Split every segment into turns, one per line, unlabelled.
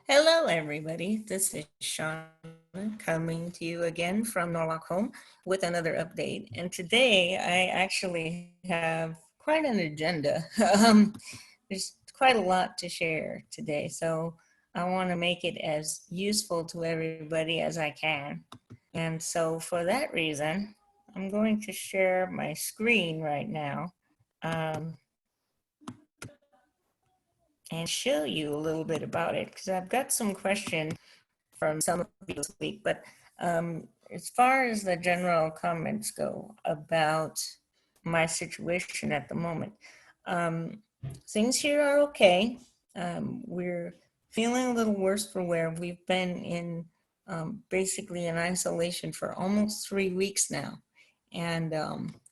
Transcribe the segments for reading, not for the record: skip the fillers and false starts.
Hello, everybody. This is Shauna coming to you again from Norwalk Home with another update. And today I actually have quite an agenda. There's quite a lot to share today. So I want to make it as useful to everybody as I can. And so for that reason, I'm going to share my screen right now. Um, and show you a little bit about it because I've got some questions from some of you this week. But as far as the general comments go about my situation at the moment, um, things here are okay. We're feeling a little worse for wear. We've been in basically in isolation for almost 3 weeks now. And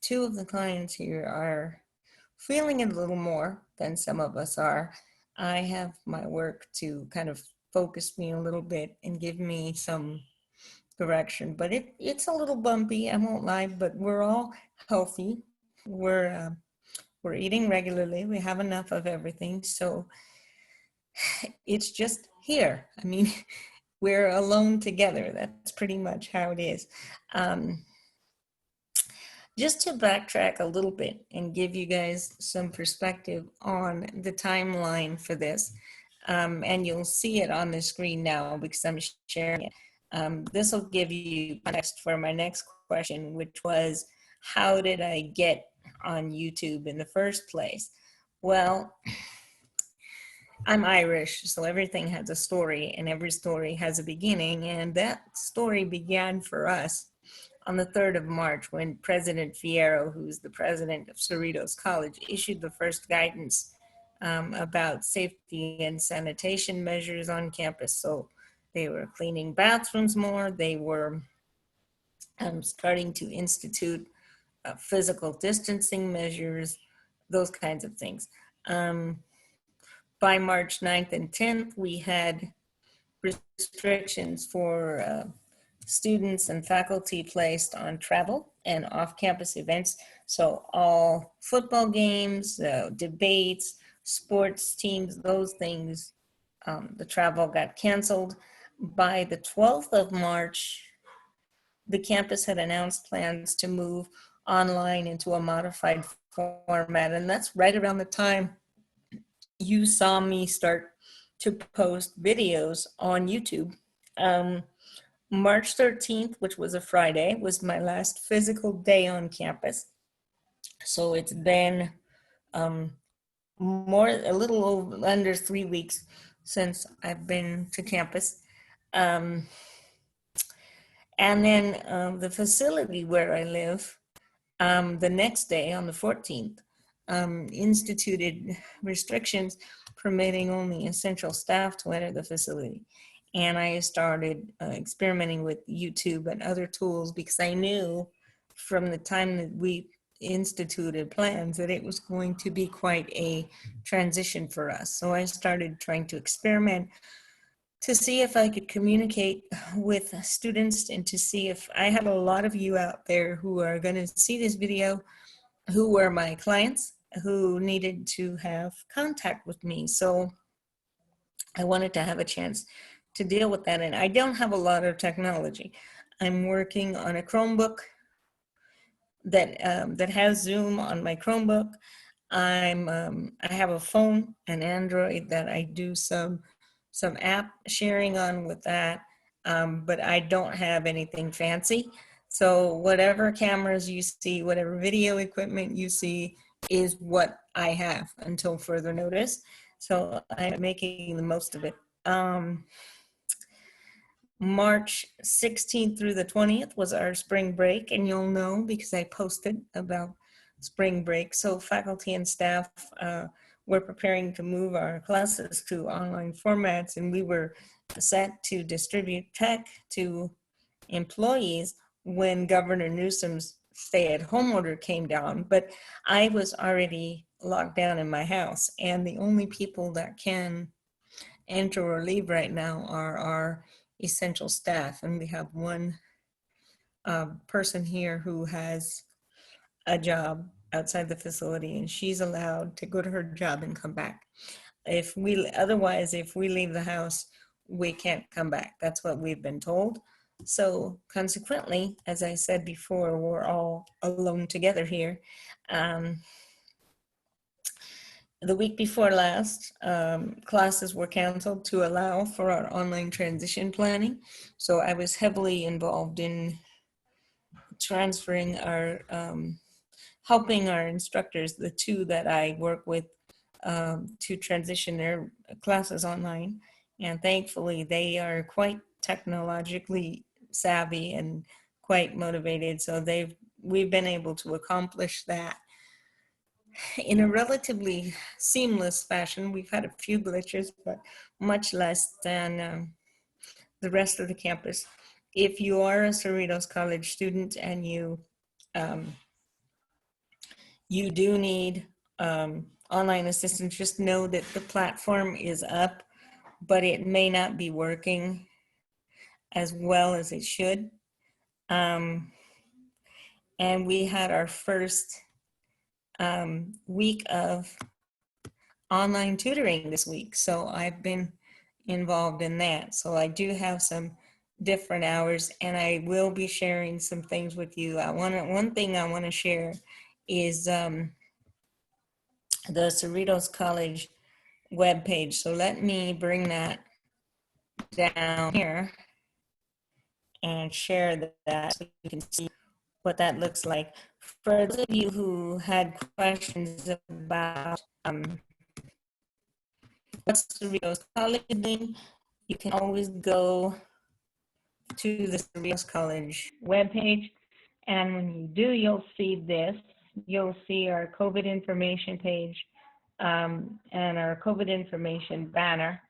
two of the clients here are feeling it a little more than some of us are. I have my work to kind of focus me a little bit and give me some direction, but it's a little bumpy. I won't lie, but we're all healthy. We're eating regularly. We have enough of everything, so it's just here. I mean, we're alone together. That's pretty much how it is. Um, just to backtrack a little bit and give you guys some perspective on the timeline for this, and you'll see it on the screen now because I'm sharing it. This will give you context for my next question, which was, how did I get on YouTube in the first place? Well, I'm Irish, so everything has a story, and every story has a beginning, and that story began for us on the 3rd of March when President Fierro, who's the president of Cerritos College, issued the first guidance about safety and sanitation measures on campus. So they were cleaning bathrooms more, they were starting to institute physical distancing measures, those kinds of things. By March 9th and 10th, we had restrictions for students and faculty placed on travel and off-campus events. So all football games, debates, sports teams, those things, the travel got canceled. By the 12th of March, the campus had announced plans to move online into a modified format. And that's right around the time you saw me start to post videos on YouTube. Um, March 13th, which was a Friday, was my last physical day on campus. So it's been a little over, under 3 weeks since I've been to campus. Um, and then the facility where I live, the next day on the 14th, instituted restrictions permitting only essential staff to enter the facility. And I started experimenting with YouTube and other tools because I knew from the time that we instituted plans that it was going to be quite a transition for us. So I started trying to experiment to see if I could communicate with students and to see if I have a lot of you out there who are going to see this video who were my clients who needed to have contact with me. So I wanted to have a chance to deal with that. And I don't have a lot of technology. I'm working on a Chromebook that has Zoom on my Chromebook. I have a phone, an Android that I do some app sharing on with that, but I don't have anything fancy. So whatever cameras you see, whatever video equipment you see is what I have until further notice. So I'm making the most of it. March 16th through the 20th was our spring break, and you'll know because I posted about spring break. So faculty and staff were preparing to move our classes to online formats, and we were set to distribute tech to employees when Governor Newsom's stay-at-home order came down. But I was already locked down in my house, and the only people that can enter or leave right now are our essential staff. And we have one person here who has a job outside the facility, and she's allowed to go to her job and come back. If we leave the house, we can't come back. That's what we've been told. So consequently, as I said before, we're all alone together here. Um, the week before last, classes were canceled to allow for our online transition planning. So I was heavily involved in transferring our, helping our instructors, the two that I work with, to transition their classes online. And thankfully, they are quite technologically savvy and quite motivated. So we've been able to accomplish that in a relatively seamless fashion. We've had a few glitches, but much less than the rest of the campus. If you are a Cerritos College student and um, you do need online assistance, just know that the platform is up, but it may not be working as well as it should. And we had our first week of online tutoring this week. So I've been involved in that. So I do have some different hours, and I will be sharing some things with you. One thing I want to share is the Cerritos College webpage. So let me bring that down here and share that so you can see what that looks like. For those of you who had questions about what's Cerritos College doing, you can always go to the Cerritos College webpage. And when you do, you'll see this. You'll see our COVID information page and our COVID information banner.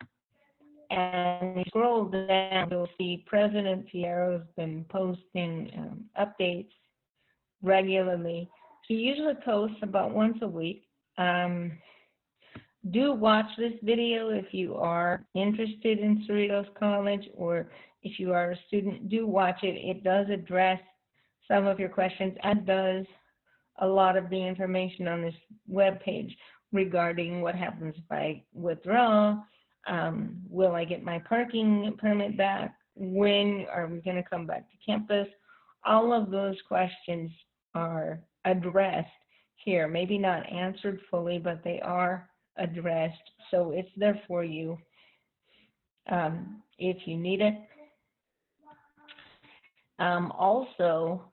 And when you scroll down, you'll see President Fierro's been posting updates regularly. He usually posts about once a week. Do watch this video if you are interested in Cerritos College, or if you are a student, do watch it. It does address some of your questions, as does a lot of the information on this webpage regarding what happens if I withdraw. Will I get my parking permit back? When are we going to come back to campus? All of those questions are addressed here. Maybe not answered fully, but they are addressed. So it's there for you if you need it. Also,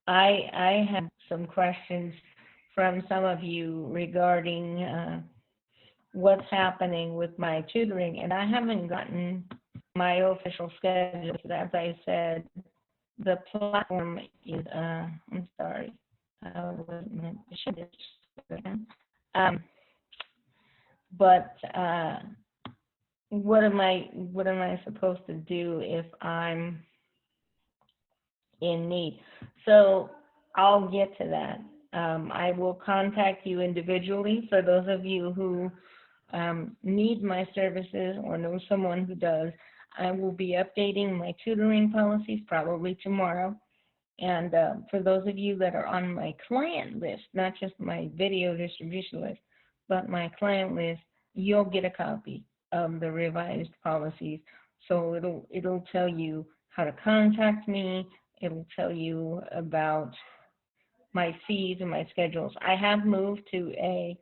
I had some questions from some of you regarding what's happening with my tutoring, and I haven't gotten my official schedule. As I said, the platform is, I'm sorry, I wasn't meant to show this again. But what am I supposed to do if I'm in need? So I'll get to that. I will contact you individually for those of you who need my services or know someone who does. I will be updating my tutoring policies probably tomorrow. And for those of you that are on my client list, not just my video distribution list, but my client list, you'll get a copy of the revised policies. So it'll tell you how to contact me. It'll tell you about my fees and my schedules. I have moved to a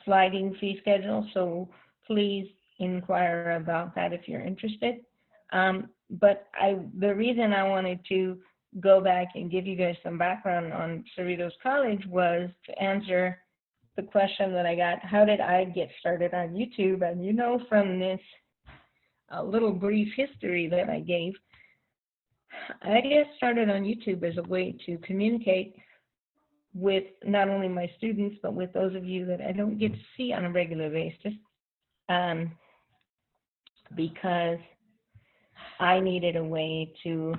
sliding fee schedule, so please inquire about that if you're interested. But the reason I wanted to go back and give you guys some background on Cerritos College was to answer the question that I got: how did I get started on YouTube? And you know, from this little brief history that I gave, I get started on YouTube as a way to communicate with not only my students, but with those of you that I don't get to see on a regular basis, because I needed a way to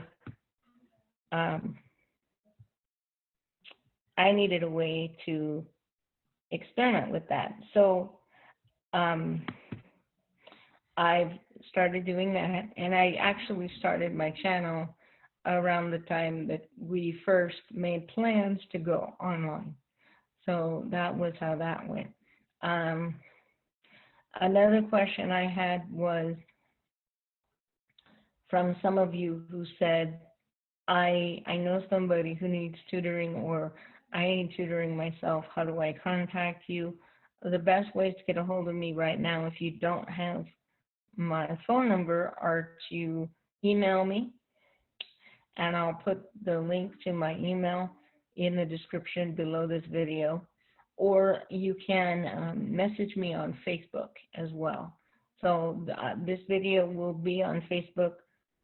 experiment with that. So I've started doing that, and I actually started my channel around the time that we first made plans to go online. So that was how that went. Another question I had was from some of you who said, I know somebody who needs tutoring, or I need tutoring myself. How do I contact you? The best ways to get a hold of me right now, if you don't have my phone number, are to email me, and I'll put the link to my email in the description below this video. Or you can message me on Facebook as well. So this video will be on Facebook.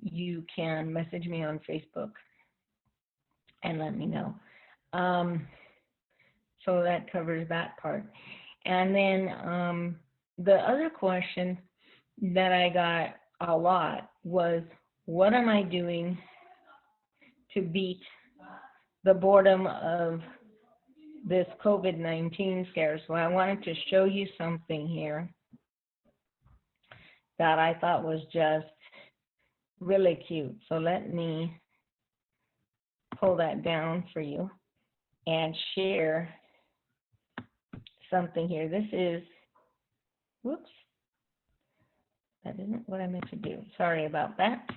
You can message me on Facebook and let me know. So that covers that part. And then the other question that I got a lot was, what am I doing to beat the boredom of this COVID-19 scare? So I wanted to show you something here that I thought was just really cute. So let me pull that down for you and share something here. This is, whoops, that isn't what I meant to do. Sorry about that.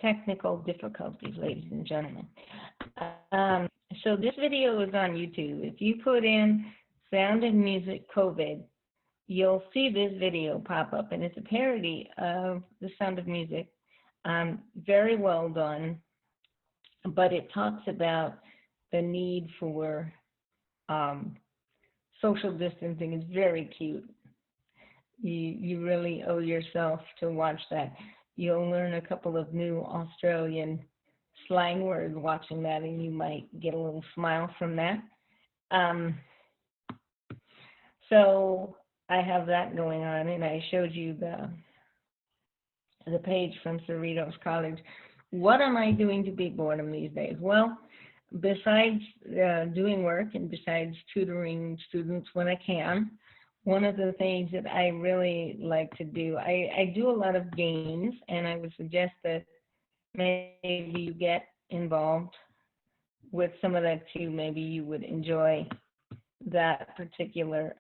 Technical difficulties, ladies and gentlemen. So this video is on YouTube. If you put in Sound of Music COVID, you'll see this video pop up, and it's a parody of the Sound of Music. Very well done, but it talks about the need for social distancing. It's very cute. You really owe yourself to watch that. You'll learn a couple of new Australian slang words watching that, and you might get a little smile from that. So I have that going on, and I showed you the page from Cerritos College. What am I doing to beat boredom these days? Well, besides doing work and besides tutoring students when I can, one of the things that I really like to do, I do a lot of games, and I would suggest that maybe you get involved with some of that too. Maybe you would enjoy that particular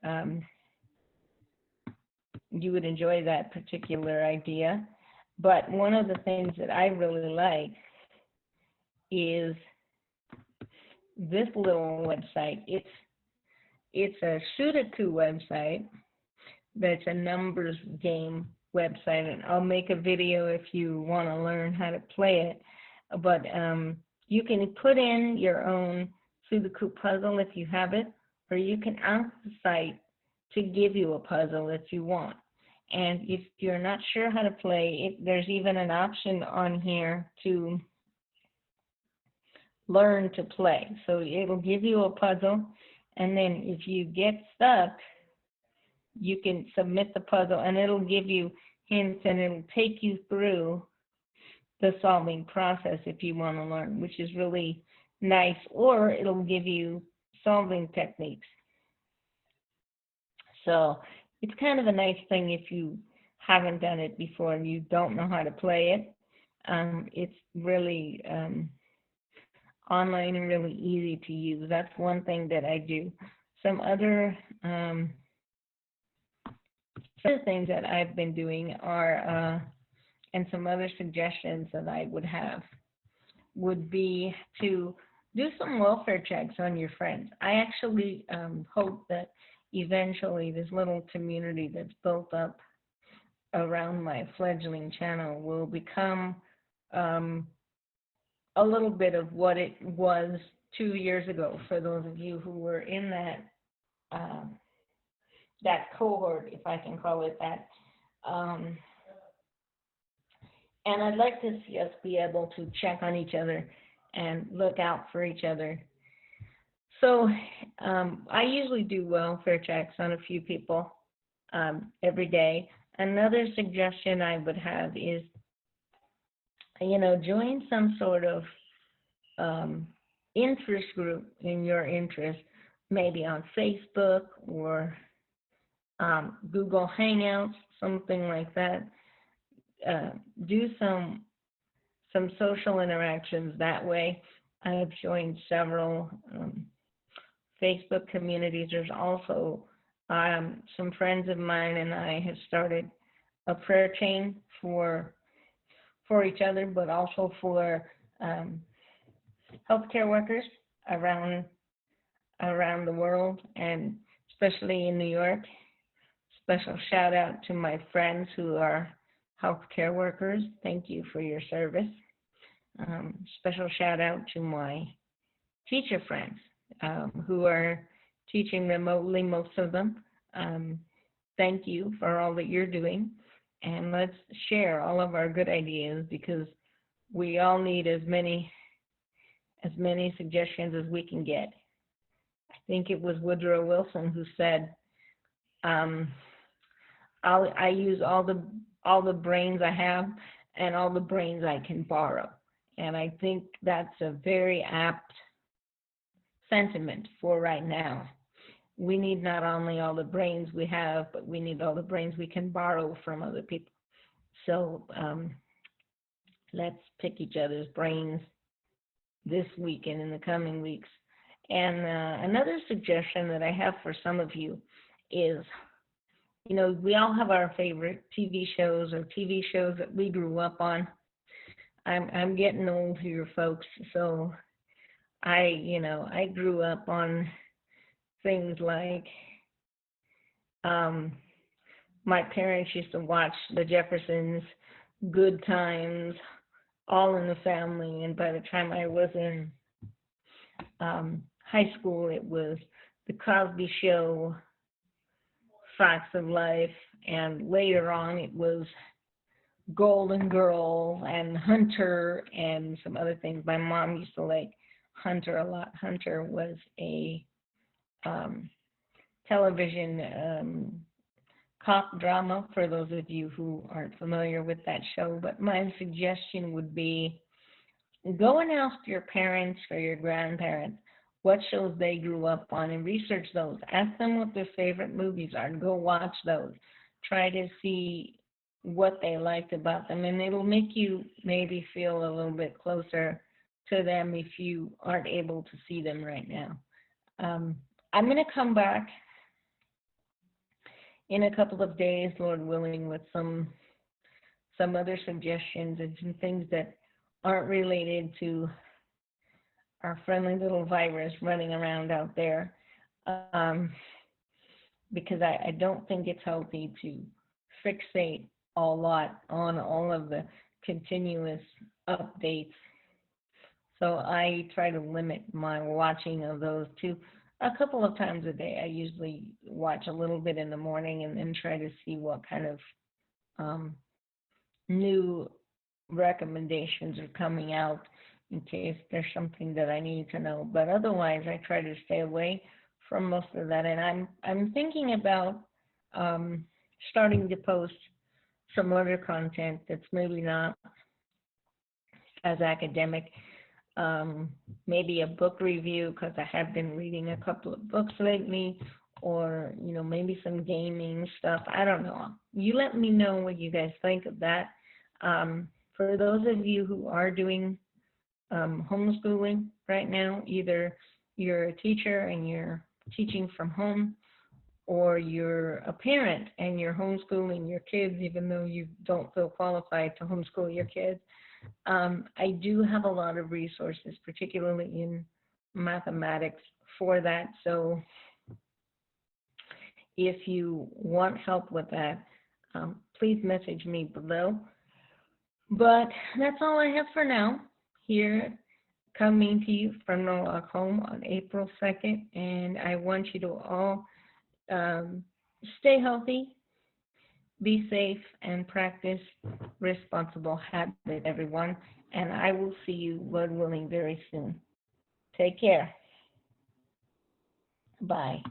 idea. But one of the things that I really like is this little website. It's a Sudoku website that's a numbers game website, and I'll make a video if you want to learn how to play it. But you can put in your own Sudoku puzzle if you have it, or you can ask the site to give you a puzzle if you want. And if you're not sure how to play it, there's even an option on here to learn to play. So it'll give you a puzzle, and then if you get stuck, you can submit the puzzle, and it'll give you hints, and it'll take you through the solving process if you want to learn, which is really nice. Or it'll give you solving techniques. So it's kind of a nice thing if you haven't done it before and you don't know how to play it. It's really online and really easy to use. That's one thing that I do. Some other things that I've been doing are, and some other suggestions that I would have, would be to do some welfare checks on your friends. I actually hope that eventually this little community that's built up around my fledgling channel will become a little bit of what it was 2 years ago, for those of you who were in that that cohort, if I can call it that. And I'd like to see us be able to check on each other and look out for each other. So I usually do welfare checks on a few people every day. Another suggestion I would have is, join some sort of interest group in your interest, maybe on Facebook or Google Hangouts, something like that. Do some social interactions that way. I have joined several Facebook communities. There's also Some friends of mine and I have started a prayer chain for each other, but also for um, healthcare workers around around the world, and especially in New York. Special shout out to my friends who are healthcare workers. Thank you for your service. Special shout out to my teacher friends who are teaching remotely, most of them. Um, Thank you for all that you're doing. And let's share all of our good ideas, because we all need as many suggestions as we can get. I think it was Woodrow Wilson who said, um, I use all the brains I have and all the brains I can borrow. And I think that's a very apt sentiment for right now. We need not only all the brains we have, but we need all the brains we can borrow from other people. So let's pick each other's brains this week and in the coming weeks. And another suggestion that I have for some of you is, we all have our favorite TV shows or TV shows that we grew up on. I'm getting old here, folks, so I grew up on things like um, my parents used to watch The Jeffersons, Good Times, All in the Family, and by the time I was in high school, it was The Cosby Show, Facts of Life, and later on it was Golden Girl and Hunter and some other things. My mom used to like Hunter a lot. Hunter was a um, television cop drama, for those of you who aren't familiar with that show. But my suggestion would be, go and ask your parents or your grandparents what shows they grew up on and research those. Ask them what their favorite movies are and go watch those. Try to see what they liked about them, and it'll make you maybe feel a little bit closer to them if you aren't able to see them right now. I'm going to come back in a couple of days, Lord willing, with some other suggestions and some things that aren't related to our friendly little virus running around out there, um, because I don't think it's healthy to fixate a lot on all of the continuous updates. So I try to limit my watching of those to a couple of times a day. I usually watch a little bit in the morning and then try to see what kind of um, new recommendations are coming out in case there's something that I need to know. But otherwise, I try to stay away from most of that. And I'm thinking about um, starting to post some other content that's maybe not as academic. Um, Maybe a book review, because I have been reading a couple of books lately, or maybe some gaming stuff. I don't know. You let me know what you guys think of that. For those of you who are doing homeschooling right now, either you're a teacher and you're teaching from home, or you're a parent and you're homeschooling your kids, even though you don't feel qualified to homeschool your kids. I do have a lot of resources, particularly in mathematics, for that. So if you want help with that, please message me below. But that's all I have for now, here coming to you from No Lock Home on April 2nd. And I want you to all um, stay healthy, be safe, and practice responsible habits, everyone. And I will see you, Lord willing, very soon. Take care. Bye.